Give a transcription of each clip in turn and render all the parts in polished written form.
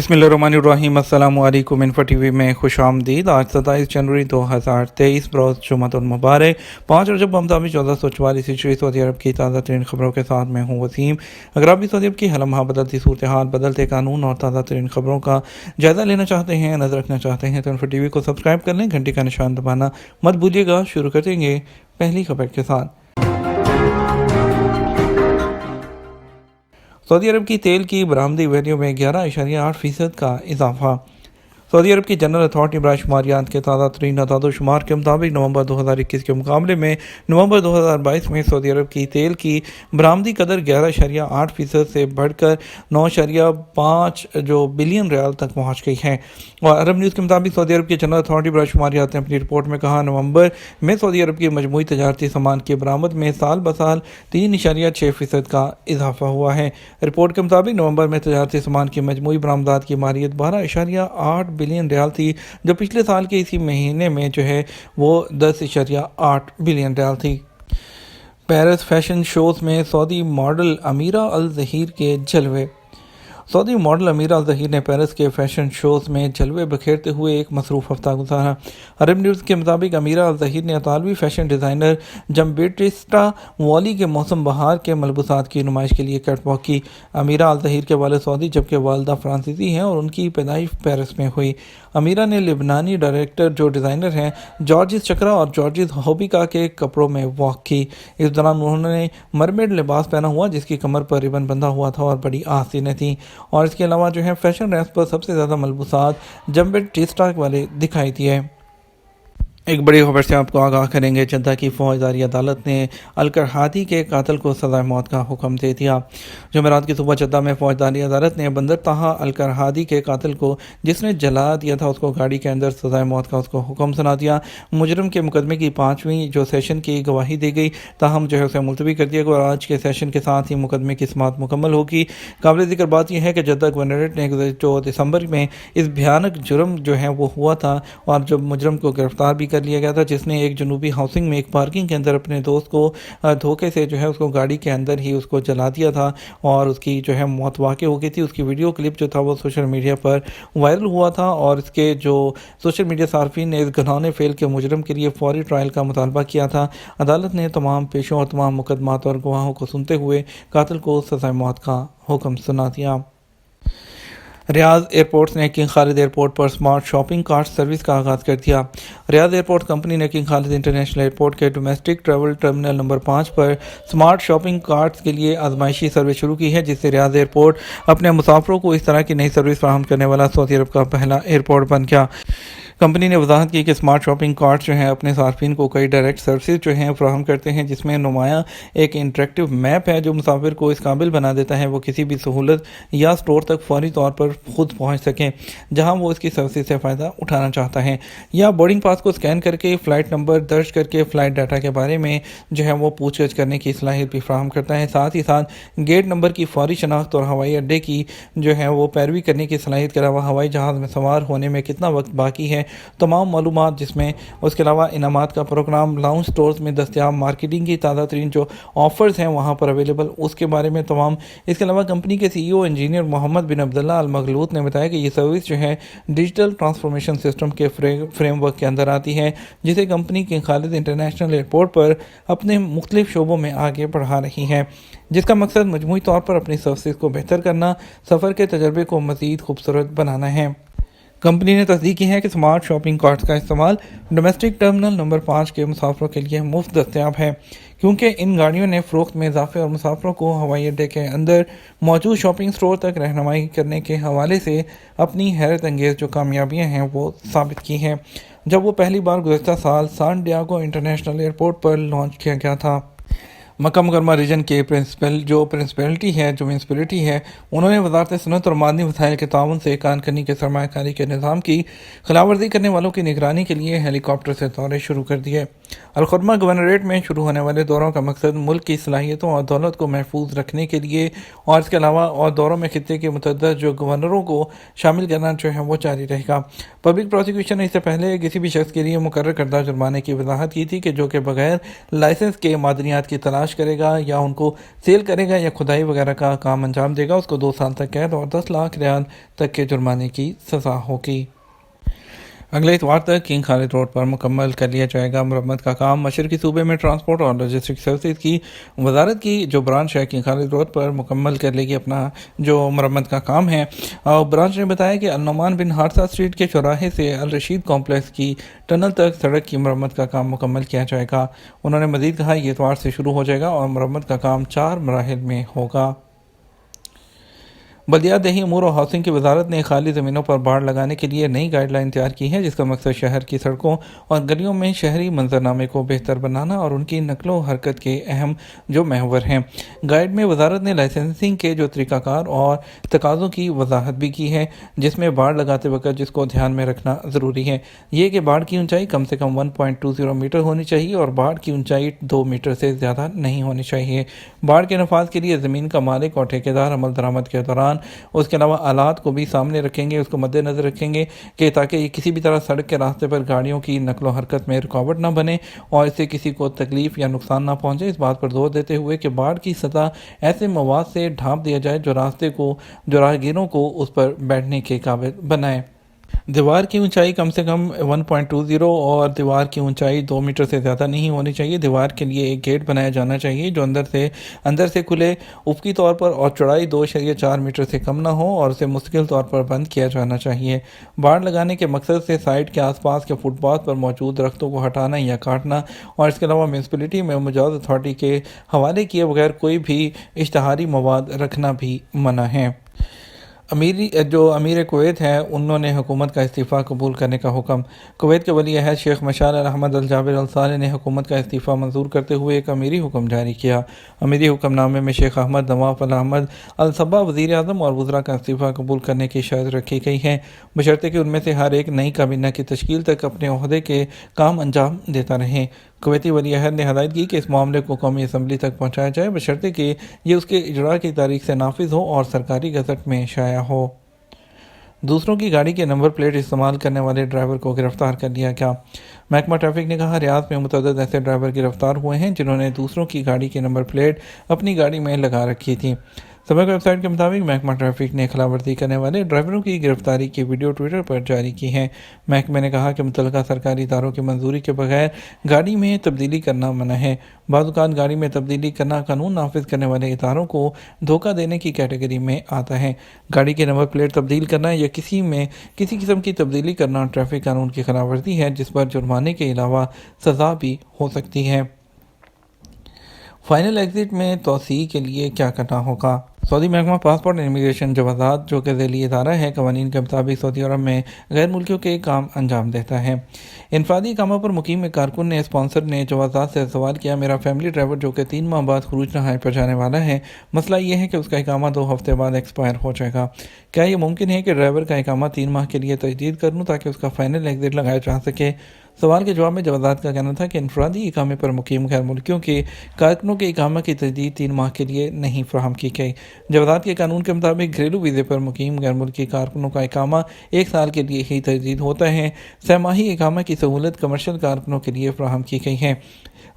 बिस्मिल्लाहिर्रहमानिर्रहीम। अस्सलाम वालेकुम। इन्फो टीवी में खुश आमदीद। आज 27 जनवरी 2023 बरोज़ जुम्मतुल मुबारक 5 रजब बमताबी 1444 हिजरी सऊदी अरब की ताज़ा तरीन खबरों के साथ मैं हूँ वसीम। अगर आप भी सऊदी अरब की हलमहा बदलती सूरत हाल, बदलते कानून और ताज़ा तरीन खबरों का जायज़ा लेना चाहते हैं, नज़र रखना चाहते हैं तो इन्फो टीवी को सब्सक्राइब कर लें, घंटी का निशान दबाना मत भूलिएगा। शुरू करेंगे पहली खबर के साथ। सऊदी अरब की तेल की बरामदी वैल्यू में 11.8% का इजाफा। सऊदी अरब की जनरल अथॉरिटी बराए शुमारियात के ताज़ा तरीन अदाद-ओ-शुमार के मुताबिक नवंबर 2021 के मुकाबले में नवंबर 2022 में सऊदी अरब की तेल की बरामदी कदर 11.8% से बढ़कर 9.5 बिलियन रियाल तक पहुँच गई है। और अरब न्यूज़ के मुताबिक सऊदी अरब की जनरल अथॉरिटी बराए शुमारियात ने अपनी रिपोर्ट में कहा, नवंबर में सऊदी अरब की मजमूई तजारती सामान की बरामद में साल ब साल 3.6% का इजाफा हुआ है। रिपोर्ट के मुताबिक नवंबर में तजारती सामान की मजमूई बरामदात की मालियत 12.8 बिलियन रियाल थी, जो पिछले साल के इसी महीने में वो 10.8 बिलियन रियाल थी। पेरिस फैशन शोज़ में सऊदी मॉडल अमीरा अल ज़हीर के जलवे। सऊदी मॉडल अमीरा अल ज़हीर ने पेरिस के फैशन शोज़ में जलवे बखेरते हुए एक मसरूफ़ हफ्ता गुजारा। अरब न्यूज़ के मुताबिक अमीरा अल ज़हीर ने इतालवी फैशन डिज़ाइनर जम्बेटिस्टा वॉली के मौसम बहार के मलबूसात की नुमाइश के लिए कैटवॉक की। अमीरा अल ज़हीर के वालिद सऊदी जबकि वालदा फ्रांसीसी हैं और उनकी पैदाइश पेरिस में हुई। अमीरा ने लिबनानी डायरेक्टर जो डिज़ाइनर हैं जॉर्जिस चक्रा और जॉर्जिस होबिका के कपड़ों में वॉक की। इस दौरान उन्होंने मरमेड लिबास पहना हुआ जिसकी कमर पर रिबन बंधा हुआ था और बड़ी आस्तीनें थीं। और इसके अलावा फैशन रैंक्स पर सबसे ज़्यादा मलबूसात जम्बेटिस्टा वाले दिखाई दिए। एक बड़ी खबर से आपको आगाह करेंगे। जद्दा की फौजदारी अदालत ने अल-करहादी के कातिल को सज़ाए मौत का हुक्म दे दिया। जुमेरात की सुबह जद्दा में फौजदारी अदालत ने बंदर ताहा अल-करहादी के कातिल को, जिसने जला दिया था, उसको गाड़ी के अंदर सज़ाए मौत का उसको हुक्म सुना दिया। मुजरम के मुकदमे की 5वीं सेशन की गवाही दी गई, ताहम उसे मुलतवी कर दिया गया और आज के सेशन के साथ ही मुकदमे की समाअत मुकम्मल होगी। काबिल ज़िक्र बात यह है कि जद्दा गवर्नरेट ने जो दिसंबर में इस भयानक जुर्म वो हुआ था और जब मुजरम को गिरफ्तार भी कर लिया गया था, जिसने एक जनूबी हाउसिंग में एक पार्किंग के अंदर अपने दोस्त को धोखे से उसको गाड़ी के अंदर ही उसको जला दिया था और उसकी मौत वाक़ई हो गई थी। उसकी वीडियो क्लिप वो सोशल मीडिया पर वायरल हुआ था और इसके जो सोशल मीडिया सार्फिन ने इस घिनौने फेल के मुजरम के लिए फौरी ट्रायल का मुतालबा किया था। अदालत ने तमाम पेशों और तमाम मुकदमात और गवाहों को सुनते हुए कातिल को सज़ाए मौत का हुक्म सुना दिया। रियाद एयरपोर्ट्स ने किंग खालिद एयरपोर्ट पर स्मार्ट शॉपिंग कार्ट सर्विस का आगाज़ कर दिया। रियाद एयरपोर्ट कंपनी ने किंग खालिद इंटरनेशनल एयरपोर्ट के डोमेस्टिक ट्रैवल टर्मिनल नंबर 5 पर स्मार्ट शॉपिंग कार्ट्स के लिए आजमाइशी सर्विस शुरू की है, जिससे रियाद एयरपोर्ट अपने मुसाफिरों को इस तरह की नई सर्विस फराहम करने वाला सऊदी अरब का पहला एयरपोर्ट बन गया। कंपनी ने वजाहत की कि स्मार्ट शॉपिंग कार्ट्स अपने सार्फिन को कई डायरेक्ट सर्विस फराहम करते हैं, जिसमें नुमाया एक इंटरेक्टिव मैप है जो मुसाफिर को इस काबिल बना देता है वो किसी भी सहूलत या स्टोर तक फौरी तौर पर खुद पहुंच सकें जहां वो इसकी सर्विस से फ़ायदा उठाना चाहता है, या बोर्डिंग पास को स्कैन करके फ़्लाइट नंबर दर्ज करके फ़्लाइट डाटा के बारे में वो पूछताछ करने की सलाहियत भी फराहम करता है। साथ ही साथ गेट नंबर की फौरी शनाख्त और हवाई अड्डे की वो पैरवी करने की सलाहियत के अलावा हवाई जहाज़ में सवार होने में कितना वक्त बाकी है, तमाम मालूमात, जिसमें उसके अलावा इनामात का प्रोग्राम, लाउंज स्टोर्स में दस्तियाब मार्केटिंग की ताज़ा तरीन जो ऑफ़र्स हैं वहाँ पर अवेलेबल, उसके बारे में तमाम। इसके अलावा कंपनी के CEO इंजीनियर मोहम्मद बिन अब्दुल्ला अल मगलूत ने बताया कि ये सर्विस डिजिटल ट्रांसफॉर्मेशन सिस्टम के फ्रेमवर्क के अंदर आती है, जिसे company king Khalid international airport पर अपने मुख्तलिफ शोबों में आगे बढ़ा रही है, जिसका मकसद मजमूई तौर पर अपनी सर्विस को बेहतर करना, सफ़र के तजर्बे को मज़ीद खूबसूरत बनाना है। कंपनी ने तस्दीक की है कि स्मार्ट शॉपिंग कार्ट्स का इस्तेमाल डोमेस्टिक टर्मिनल नंबर 5 के मुसाफिरों के लिए मुफ्त दस्तयाब है, क्योंकि इन गाड़ियों ने फ़रोख्त में इजाफे और मुसाफिरों को हवाई अड्डे के अंदर मौजूद शॉपिंग स्टोर तक रहनुमाई करने के हवाले से अपनी हैरत अंगेज़ जो कामयाबियाँ हैं वो साबित की हैं, जब वो पहली बार गुज़श्ता साल सान डियागो इंटरनेशनल एयरपोर्ट पर लॉन्च किया गया था। मक्का मुकरमा रीजन के प्रिंसिपलिटी है, उन्होंने वजारत सनत और मादनी वसाइल के ताउन से कान करनी के सरमायाकारी के निज़ाम की खिलाफवर्जी करने वालों की निगरानी के लिए हेलीकॉप्टर से दौरे शुरू कर दिए। अलखुरमा गवर्नरेट में शुरू होने वाले दौरों का मकसद मुल्क की सलाहियतों और दौलत को महफूज रखने के लिए और इसके अलावा और दौरों में खित्ते के मुतअद्दिद जो गवर्नरों को शामिल करना वो जारी रहेगा। पब्लिक प्रोसिक्यूशन ने इससे पहले किसी भी शख्स के लिए मुकर्रर करदा जुर्माने की वजाहत की थी कि जो कि बगैर लाइसेंस के मादनियात की तलाश तलाश करेगा या उनको सेल करेगा या खुदाई वगैरह का काम अंजाम देगा, उसको 2 साल तक कैद और 10 लाख रियाल तक के जुर्माने की सज़ा होगी। अगले इतवार तक किंग खालिद रोड पर मुकम्मल कर लिया जाएगा मरम्मत का काम। मशरकी सूबे में ट्रांसपोर्ट और लॉजिस्टिक सर्विस की वजारत की जो ब्रांच है किंग खालिद रोड पर मुकम्मल कर लेगी अपना जो मरम्मत का काम है। ब्रांच ने बताया कि अल-नुमान बिन हारसा स्ट्रीट के चौराहे से अल रशीद कॉम्प्लेक्स की टनल तक सड़क की मरम्मत का काम मुकम्मल किया जाएगा। उन्होंने मजीद कहा ये इतवार से शुरू हो जाएगा और मरम्मत का काम 4 मराहिल में होगा। बल्दियात, देही अमूर और हाउसिंग की वजारत ने खाली ज़मीनों पर बाड़ लगाने के लिए नई गाइडलाइन तैयार की है, जिसका मकसद शहर की सड़कों और गलियों में शहरी मंजरनामे को बेहतर बनाना और उनकी नकलो हरकत के अहम जो महवर हैं। गाइड में वजारत ने लाइसेंसिंग के जो तरीक़ाकार और तकाज़ों की वजाहत भी की है, जिसमें बाड़ लगाते वक्त जिसको ध्यान में रखना ज़रूरी है ये कि बाड़ की ऊंचाई कम से कम 1.20 मीटर होनी चाहिए और बाड़ की ऊंचाई 2 मीटर से ज़्यादा नहीं होनी चाहिए। बाढ़ के नफाज के लिए ज़मीन का मालिक और ठेकेदार अमल दरामद के दौरान उसके अलावा आलात को भी सामने रखेंगे, उसको मद्देनज़र रखेंगे कि ताकि ये किसी भी तरह सड़क के रास्ते पर गाड़ियों की नकलो हरकत में रुकावट ना बने और इससे किसी को तकलीफ या नुकसान ना पहुंचे। इस बात पर जोर देते हुए कि बाढ़ की सतह ऐसे मवाद से ढांप दिया जाए जो रास्ते को जो राहगीरों को उस पर बैठने के काबिल बनाए। दीवार की ऊंचाई कम से कम 1.20 और दीवार की ऊंचाई 2 मीटर से ज़्यादा नहीं होनी चाहिए। दीवार के लिए एक गेट बनाया जाना चाहिए जो अंदर से खुले उफकी तौर पर और चौड़ाई 2.4 मीटर से कम ना हो और उसे मुस्तकिल तौर पर बंद किया जाना चाहिए। बाड़ लगाने के मकसद से साइट के आसपास के फुटपाथ पर मौजूद दरख्तों को हटाना या काटना और इसके अलावा म्यूनसिपलिटी में मुजावज़ अथॉरिटी के हवाले किए बगैर कोई भी इश्तहारी मवाद रखना भी मना है। अमीर कुवैत हैं उन्होंने हुकूमत का इस्तीफ़ा कबूल करने का हुक्म। कुवैत के वली अहद शेख मशाल अल अहमद अल जाबिर अल सालेह ने हुकूमत का इस्तीफ़ा मंजूर करते हुए एक अमीरी हुक्म जारी किया। अमीरी हुक्मनामे में शेख अहमद नवाफ अल अहमद अल सबा वज़ीर आज़म और वज़रा का इस्तीफ़ा कबूल करने की शर्त रखी गई है, बशर्ते कि उनमें से हर एक नई काबीना की तश्कील तक अपने ओहदे के काम अंजाम देता रहे। कुवैती वली अहद ने हदायत की कि इस मामले को कौमी असम्बली तक पहुँचाया जाए, बशर्ते कि ये उसके इजरा की तारीख से नाफिज हो और सरकारी गज़ट में शाया हो। दूसरों की गाड़ी के नंबर प्लेट इस्तेमाल करने वाले ड्राइवर को गिरफ्तार कर लिया गया। महकमा ट्रैफिक ने कहा रियाद में मुतअद्दिद ऐसे ड्राइवर गिरफ्तार हुए हैं जिन्होंने दूसरों की गाड़ी की नंबर प्लेट अपनी गाड़ी में लगा रखी थी। सबक वेबसाइट के मुताबिक महकमा ट्रैफिक ने खिलाफवर्जी करने वाले ड्राइवरों की गिरफ्तारी की वीडियो ट्विटर पर जारी की है। महकमे ने कहा कि मुतल्लिका सरकारी इदारों की मंजूरी के बगैर गाड़ी में तब्दीली करना मना है। बाज़ औक़ात गाड़ी में तब्दीली करना कानून नाफिज करने वाले इदारों को धोखा देने की कैटेगरी में आता है। गाड़ी के नंबर प्लेट तब्दील करना या किसी किस्म की तब्दीली करना ट्रैफिक कानून की खिलाफवर्जी है, जिस पर जुर्माने के अलावा सज़ा भी हो सकती है। फाइनल एग्जिट में तोसी के लिए क्या करना होगा? सऊदी महकमा पासपोर्ट एंड इमिग्रेशन जवाज़ात जो कि ज़ैली इदारा है कवानीन के मुताबिक सऊदी अरब में गैर मुल्कियों के काम अंजाम देता है। इनफरादी कामों पर मुकीम कारकुन ने स्पॉन्सर ने जवाज़ात से सवाल किया, मेरा फैमिली ड्राइवर जो कि 3 माह बाद खरूज नहाय पर जाने वाला है, मसला ये है कि उसका इकामा 2 हफ्ते बाद एक्सपायर हो जाएगा। क्या ये मुमकिन है कि ड्राइवर का इकामा 3 माह के लिए तजदीद कर लूँ ताकि उसका फाइनल एग्जिट लगाया जा सके? सवाल के जवाब में जवाज़ात का कहना था कि इनफरादी इकामे पर मुकीम गैर मुल्कियों के कारकुनों के इकामा की तजदीद 3 माह के लिए नहीं फराहम की गई। जवाज़ात के कानून के मुताबिक घरेलू वीज़े पर मुकीम गैर मुल्की कारकुनों का इकामा 1 साल के लिए ही तजदीद होता है। सहमाही इकामा की सहूलत कमर्शियल कारकुनों के लिए फराहम की गई है।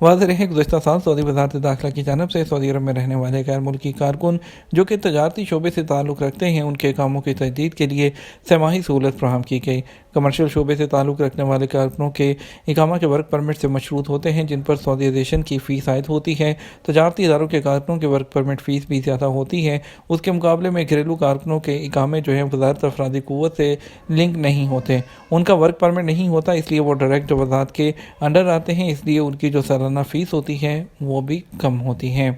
वाज़ेह रहे गुज़श्ता साल सऊदी वज़ारत दाखिला की जानिब से सऊदी अरब में रहने वाले गैर मुल्की कारकुन जो कि तजारती शोबे से ताल्लुक़ रखते हैं उनके कामों की तजदीद के लिए सहमाही सहूलत फराहम की गई। कमर्शियल शोबे से ताल्लुक़ रखने वाले कारकुनों के इकामा के वर्क परमिट से मशरूत होते हैं जिन पर सऊदीज़ेशन की फ़ीस आयद होती है। तजारती इदारों के कारकुनों के वर्क परमिट फ़ीस भी ज़्यादा होती है। उसके मुकाबले में घरेलू कारकुनों के इकामे जो है वज़ारत अफरादी क़ुव्वत से लिंक नहीं होते, उनका वर्क परमिट नहीं होता, इसलिए वो डायरेक्ट जवाज़ात के अंडर आते हैं, इसलिए उनकी जो सालाना फ़ीस होती है वो भी कम होती है।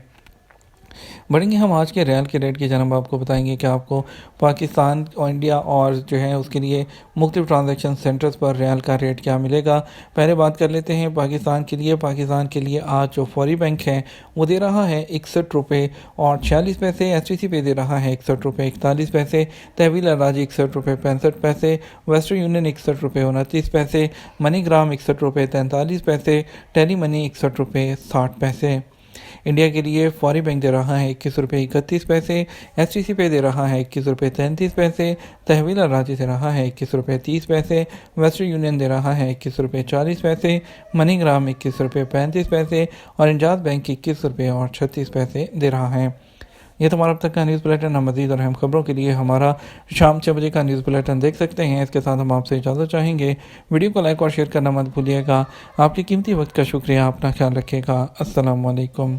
बढ़ेंगे हम आज के रियाल के रेट की जानब आपको बताएंगे कि आपको पाकिस्तान और इंडिया और जो है उसके लिए मुख्तलिफ ट्रांजैक्शन सेंटर्स पर रियाल का रेट क्या मिलेगा। पहले बात कर लेते हैं पाकिस्तान के लिए। पाकिस्तान के लिए आज जो फौरी बैंक है वो दे रहा है 61 रुपये और 46 पैसे, STC पे दे रहा है 61 रुपये 41 पैसे, तहवील अराजी 61 रुपये 65 पैसे, वेस्टर्न यूनियन 61 रुपये 29 पैसे, मनी ग्राम 61 रुपये 43 पैसे, टेली मनी 61 रुपये 60 पैसे। انڈیا کے لیے فوری بینک دے رہا ہے 21 روپے 31 پیسے، ایس ٹی سی پے دے رہا ہے 21 روپے 33 پیسے، تحویل راجی دے رہا ہے 21 روپے 30 پیسے، ویسٹرن یونین دے رہا ہے 21 روپے 40 پیسے، منی گرام 21 روپے 35 پیسے اور انجاز بینک 21 روپے اور 36 پیسے دے رہا ہے۔ یہ تمہارا اب تک کا نیوز بلیٹن ہے۔ مزید اور اہم خبروں کے لیے ہمارا شام 6 بجے کا نیوز بلیٹن دیکھ سکتے ہیں۔ اس کے ساتھ ہم آپ سے اجازت چاہیں گے۔ ویڈیو کو لائک اور شیئر کرنا مت بھولیے گا۔ آپ کے قیمتی وقت کا شکریہ۔ اپنا خیال رکھیے گا۔ السلام علیکم۔